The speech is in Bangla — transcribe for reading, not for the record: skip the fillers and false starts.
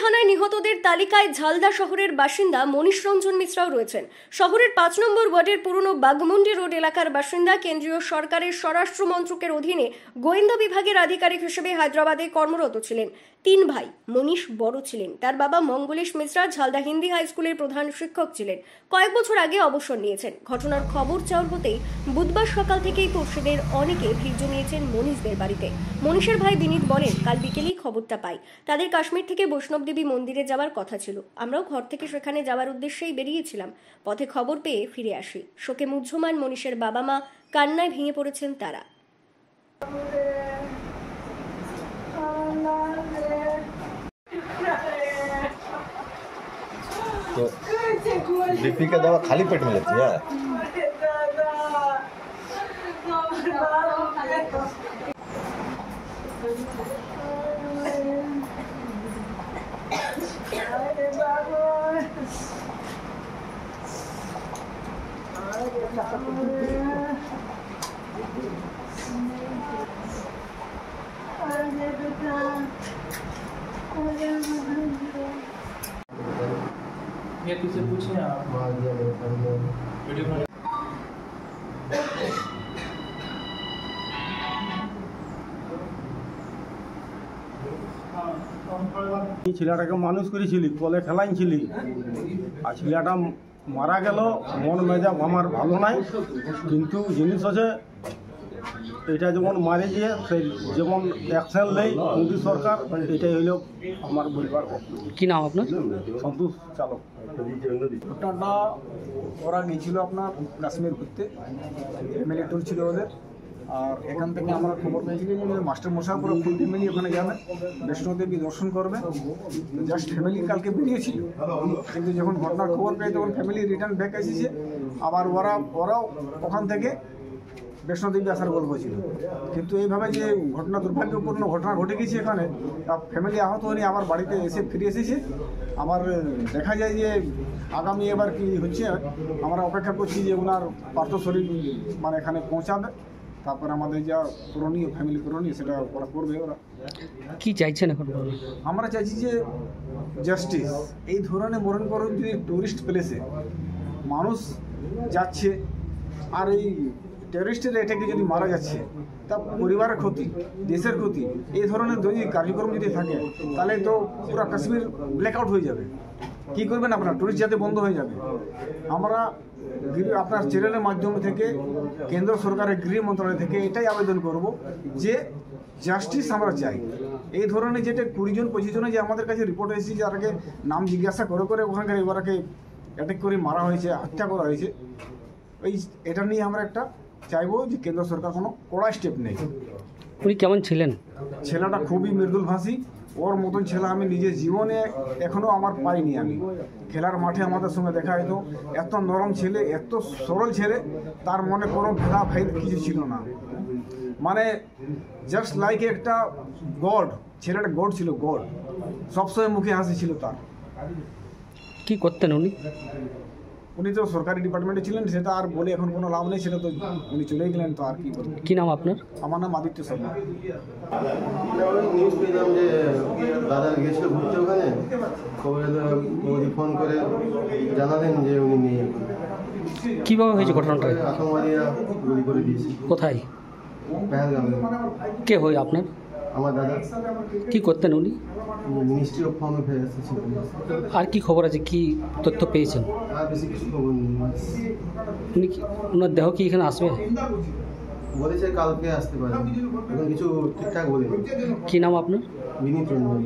হানায় নিহতদের তালিকায় ঝালদা শহরের বাসিন্দা মনীষ রঞ্জন মিশ্রাও রয়েছেন। শহরের ৫ নম্বর ওয়ার্ডের পুরনো বাগমুন্ডি রোড এলাকার বাসিন্দা। কেন্দ্রীয় সরকারের স্বরাষ্ট্র মন্ত্রকের অধীনে গোয়েন্দা বিভাগের আধিকারিক হিসেবে হায়দ্রাবাদে কর্মরত ছিলেন। ৩ ভাই, মনীষ বড় ছিলেন। তার বাবা মঙ্গলেশ মিশ্রা ঝালদা হিন্দি হাই স্কুলের প্রধান শিক্ষক ছিলেন। কয়েক বছর আগে অবসর নিয়েছেন। ঘটনার খবর চাউর হতেই বুধবার সকাল থেকেই পড়শিদের অনেকে ভিড় জমিয়েছেন মনীষদের বাড়িতে। মনীষের ভাই বিনীত বলেন, কাল বিকেলেই খবরটা পাই। তাদের কাশ্মীর থেকে বৈষ্ণব দেবী মন্দিরে যাওয়ার কথা ছিল। আমরাও ঘর থেকে সেখানে যাওয়ার উদ্দেশ্যেই বেরিয়েছিলাম। পথে খবর পেয়ে ফিরে আসি। শোকে মুহ্যমান মনীষের বাবা মা কান্নায় ভেঙে পড়েছেন তারা। तो बीपी का दवा खाली पेट में लेती है? ये किसी पूछे आप वीडियो बना ছেলেটাকে মানুষ করেছিলি, কলে খেলাইছিলি, আর ছেলেটা মারা গেল। মন মেজাজ আমার ভালো নাই, কিন্তু জিনিস আছে এটা যেমন মারে গিয়ে সেই যেমন অ্যাকশন নেই মোদী সরকার, এটাই হইল আমার বলবার। কি নাম আপনার? সন্তোষ চালক। ঘটনাটা ওরা গিয়েছিল আপনার কাশ্মীর ঘুরতে, এমএলএ টুর ছিল ওদের। আর এখান থেকে আমরা খবর পেয়েছিলাম যে মাস্টার মশাই পুরো ফুল ফ্যামিলি ওখানে যাবে, বৈষ্ণোদেবী দর্শন করবে। জাস্ট ফ্যামিলি কালকে বেরিয়েছিল, কিন্তু যখন ঘটনার খবর পেয়ে তখন ফ্যামিলি রিটার্ন ব্যাক এসেছে। আবার ওরাও ওখান থেকে বৈষ্ণোদেবী আসার গল্প ছিল। কিন্তু এইভাবে যে ঘটনা, দুর্ভাগ্যপূর্ণ ঘটনা ঘটে গেছে এখানে, ফ্যামিলি আহত হয়নি, আবার বাড়িতে ফিরে এসেছে। আবার দেখা যায় যে আগামী এবার কি হচ্ছে, আমরা অপেক্ষা করছি যে ওনার পার্থ শরীর মানে এখানে পৌঁছাবে। তারপর আমাদের যা করণীয়, ফ্যামিলি করণীয়, সেটা ওরা করবে। ওরা কি চাইছেন এখন? আমরা চাইছি যে জাস্টিস। এই ধরনের মরণ করণ যদি টুরিস্ট প্লেসে মানুষ যাচ্ছে আর এই টেররিস্টের অ্যাটাকে যদি মারা যাচ্ছে, তা পরিবারের ক্ষতি, দেশের ক্ষতি। এই ধরনের যদি কার্যক্রম যদি থাকে তাহলে তো পুরো কাশ্মীর ব্ল্যাকআউট হয়ে যাবে। কী করবেন আপনার? টুরিস্ট যাতে বন্ধ হয়ে যাবে। আমরা আপনার চ্যানেলের মাধ্যমে থেকে কেন্দ্র সরকারের গৃহ মন্ত্রণালয় থেকে এটাই আবেদন করব যে জাস্টিস আমরা চাই। এই ধরনের যেটা 20-25 জনে যে আমাদের কাছে রিপোর্ট এসেছে, যারাকে নাম জিজ্ঞাসা করে ওখানকার এবারকে অ্যাটাক করে মারা হয়েছে, হত্যা করা হয়েছে, এটা নিয়ে আমরা একটা চাইবো যে কেন্দ্র সরকার কোনো কড়া স্টেপ নেই। উনি কেমন ছিলেন? ছেলেটা খুবই মৃদুলভাষী। ওর মতন ছেলে আমি নিজের জীবনে এখনও আমার পাইনি। আমি খেলার মাঠে আমাদের সঙ্গে দেখা যেত, এত নরম ছেলে, এত সরল ছেলে, তার মনে কোনো ভেদাভেদ কিছু ছিল না। মানে জাস্ট লাইক একটা গড, ছেলেটা গড ছিল, গড। সবসময় মুখে হাসি ছিল তার। কি করতেন উনি? উনি তো সরকারি ডিপার্টমেন্টে ছিলেন, সেটা আর বলে এখন কোনো লাভ নেই, সেটা তো উনি চলেই গেলেন, তো আর কি করবেন। কি নাম আপনার? আমার নাম আদিত্য শর্মা। নিউজ পেলাম যে দাদা গেছিল ঘুরতে, ওখানে খবরে মোদি ফোন করে জানালেন যে উনি নেই। কীভাবে হয়েছে ঘটনাটা? আতঙ্কবাদীরা গুলি করে দিয়েছে। কোথায়? পেহেলগামে। কে হয় আপনার? আমার দাদা। কি করতেন উনি? মিনিস্ট্রি অফ হোম অ্যাফেয়ার্স ছিল। আর কি খবর আছে, কি তথ্য পেয়েছেন? আর বেশি কিছু খবর নেই। উনি কি, ওনার দেহ কি এখানে আসবে? বলেছে কালকে আসতে পারে, এখন কিছু ঠিকঠাক বলেনি। কি নাম আপনার? বিনীত রঞ্জন।